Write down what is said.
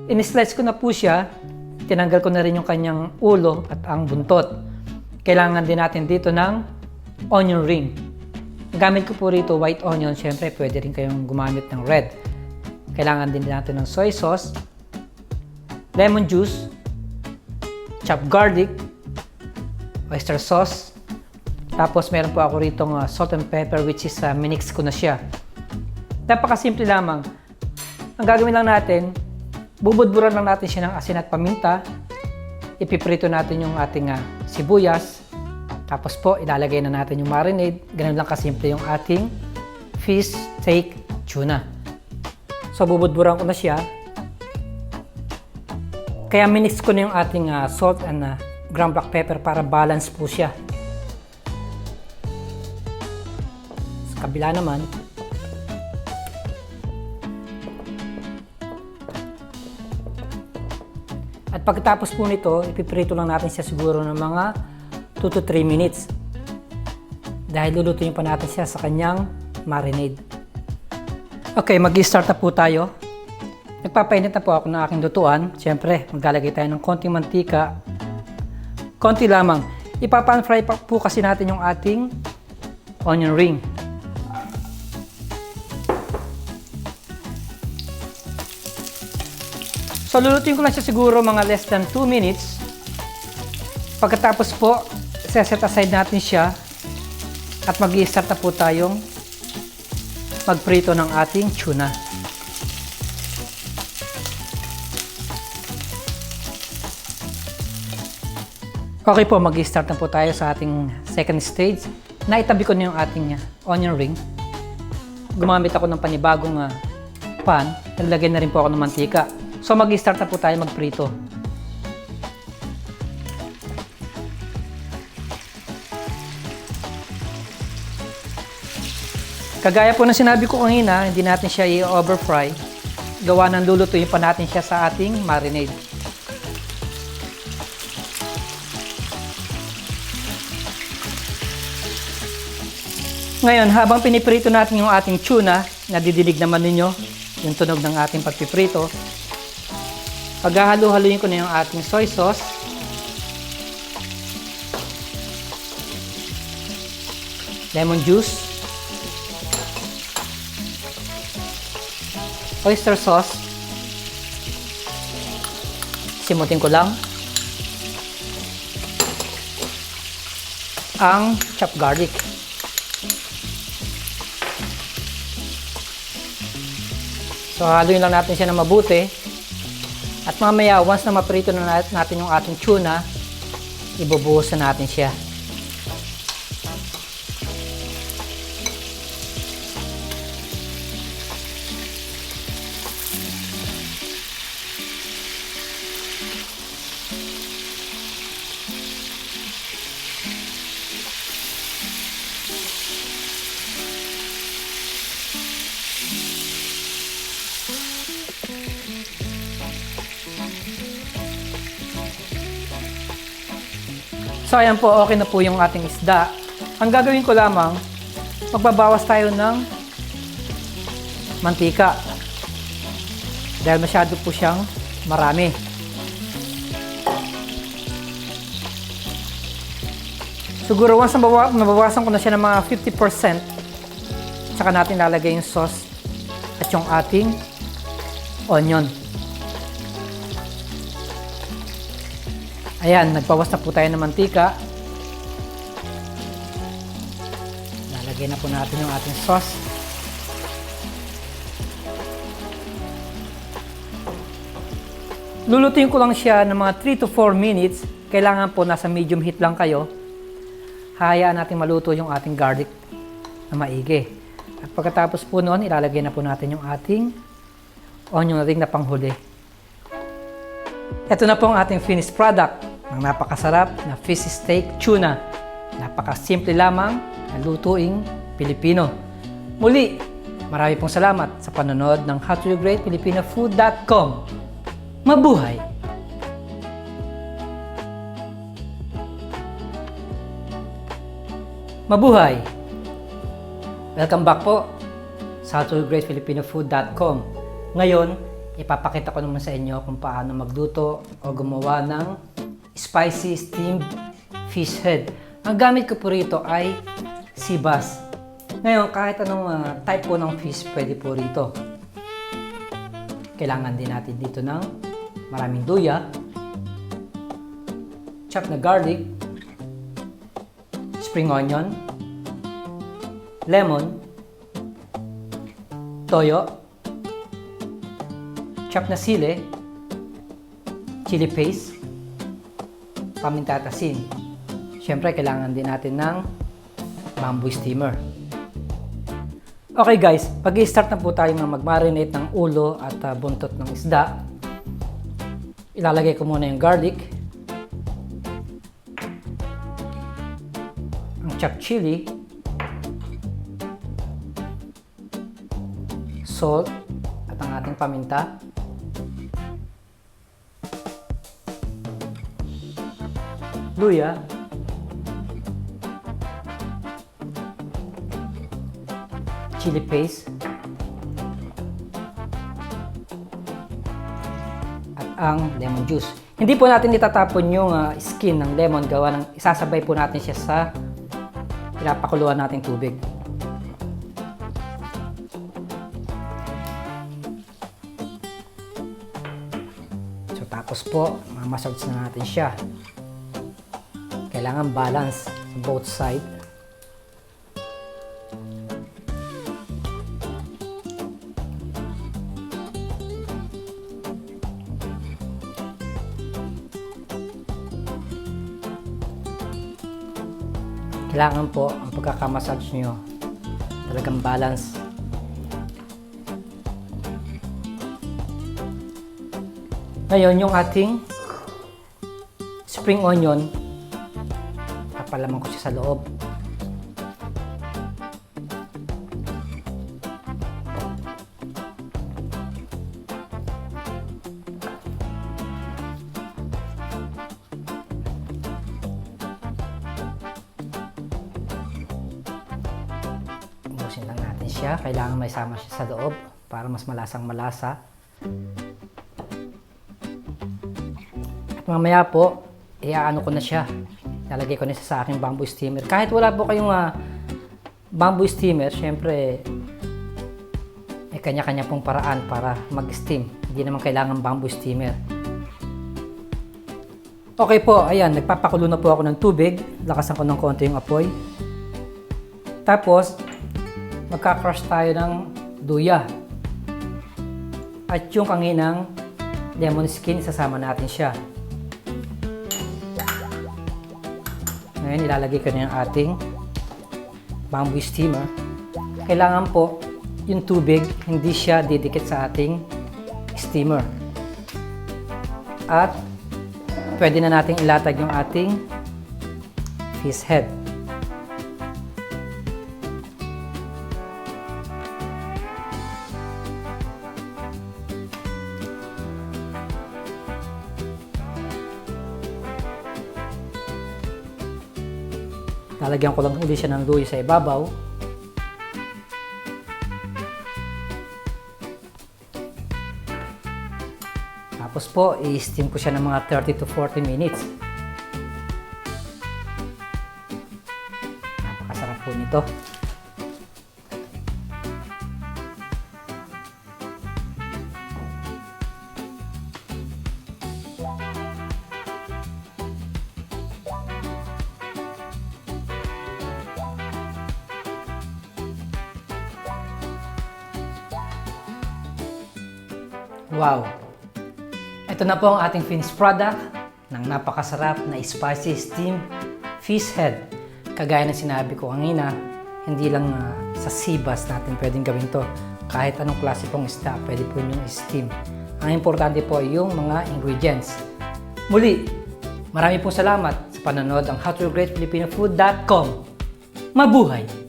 In-slice ko na po siya. Tinanggal ko na rin yung kanyang ulo at ang buntot. Kailangan din natin dito ng onion ring. Gamit ko po rito white onion. Siyempre, pwede rin kayong gumamit ng red. Kailangan din natin ng soy sauce, lemon juice, chopped garlic, oyster sauce. Tapos meron po ako rito salt and pepper which is minix ko na siya. Napakasimple lamang. Ang gagawin lang natin, bubudburan lang natin siya ng asin at paminta. Ipiprito natin yung ating sibuyas. Tapos po, ilalagay na natin yung marinade. Ganun lang kasimple yung ating fish steak tuna. So, bubudburan ko na siya. Kaya minix ko na yung ating salt and ground black pepper para balance po siya. Sa kabila naman, at pagkatapos po nito, ipiprito lang natin siya siguro ng mga 2 to 3 minutes. Dahil lulutuin pa natin siya sa kanyang marinade. Okay, mag-start na po tayo. Nagpapainit na po ako ng aking lutuan. Siyempre, maglalagay tayo ng konting mantika. Konti lamang. Ipapan-fry pa po kasi natin yung ating onion ring. So, lulutuin ko lang siya siguro mga less than 2 minutes. Pagkatapos po, set aside natin siya at mag-i-start na po tayong magprito ng ating tuna. Okay po, mag-i-start na po tayo sa ating second stage. Naitabi ko na yung ating onion ring. Gumamit ako ng panibagong pan. Naglagay na rin po ako ng mantika. So mag-start na po tayo magprito. Kagaya po ng sinabi ko kanina, hindi natin siya i-overfry. Gawa ng lulutuin pa natin siya sa ating marinade. Ngayon, habang piniprito natin yung ating tuna, nadidinig naman ninyo yung tunog ng ating pagpiprito. Paghahalo-haluin ko na yung ating soy sauce. Lemon juice. Oyster sauce. Simutin ko lang. Ang chopped garlic. So, haluin lang natin siya na mabuti. At mamaya, once na maprito na natin yung ating tuna, ibubuhos na natin siya. So ayan po, okay na po yung ating isda. Ang gagawin ko lamang, magbabawas tayo ng mantika. Dahil masyado po siyang marami. Siguro once nabawasan ko na siya ng mga 50%, saka natin lalagay yung sauce at yung ating onion. Ayan, nagbawas na po tayo ng mantika. Lalagay na po natin yung ating sauce. Lulutuin ko lang siya ng mga 3 to 4 minutes. Kailangan po nasa medium heat lang kayo. Hayaan natin maluto yung ating garlic na maigi. At pagkatapos po noon, ilalagay na po natin yung ating onion ring na panghuli. Ito na po ang ating finished product. Ang napakasarap na fish steak tuna. Napakasimple lamang na lutuing Pilipino. Muli, marami pong salamat sa panonood ng howtogreatfilipinofood.com. Mabuhay! Mabuhay! Welcome back po sa howtogreatfilipinofood.com. Ngayon, ipapakita ko naman sa inyo kung paano magluto o gumawa ng spicy steamed fish head. Ang gamit ko po rito ay sea bass. Ngayon, kahit anong type po ng fish pwede po rito. Kailangan din natin dito ng maraming luya, chopped na garlic, spring onion, lemon, toyo, chopped na sili, chili paste, paminta at asin. Siyempre, kailangan din natin ng bamboo steamer. Okay guys, pag-i-start na po tayo ng mag-marinate ng ulo at buntot ng isda. Ilalagay ko muna yung garlic, ang chopped chili, salt, at ang ating paminta. Luya, chili paste, at ang lemon juice. Hindi po natin itatapon yung skin ng lemon, gawa ng isasabay po natin siya sa pinapakuluan nating tubig. So tapos po, mamassage na natin siya. Kailangan balance both side. Kailangan po ang pagkakamassage nyo talagang balance. Ngayon, yung ating spring onion, papalaman ko siya sa loob. Ubusin lang natin siya. Kailangan may sama siya sa loob para mas malasang malasa. At mamaya po, iaano ko na siya. Lalagay ko na siya sa aking bamboo steamer. Kahit wala po kayong bamboo steamer, syempre may kanya-kanya pong paraan para mag-steam. Hindi naman kailangan bamboo steamer. Okay po, ayan, nagpapakulo na po ako ng tubig. Lakasan ko ng konti yung apoy. Tapos, magka-crush tayo ng luya. At yung kanginang lemon skin, sasama natin siya. Ngayon, ilalagay ko na yung ating bamboo steamer. Kailangan po, yung tubig, hindi siya didikit sa ating steamer. At, pwede na nating ilatag yung ating fish head. Lalagyan ko lang ulit siya ng luya sa ibabaw. Tapos po, i-steam ko siya ng mga 30 to 40 minutes. Napakasarap po nito. Wow! Ito na po ang ating finished product ng napakasarap na spicy steamed fish head. Kagaya ng sinabi ko kanina, hindi lang sa sea bass natin pwedeng gawin to. Kahit anong klase pong isda, pwede po nyo steam. Ang importante po yung mga ingredients. Muli, marami pong salamat sa panonood ng howtogreatfilipinofood.com. Mabuhay!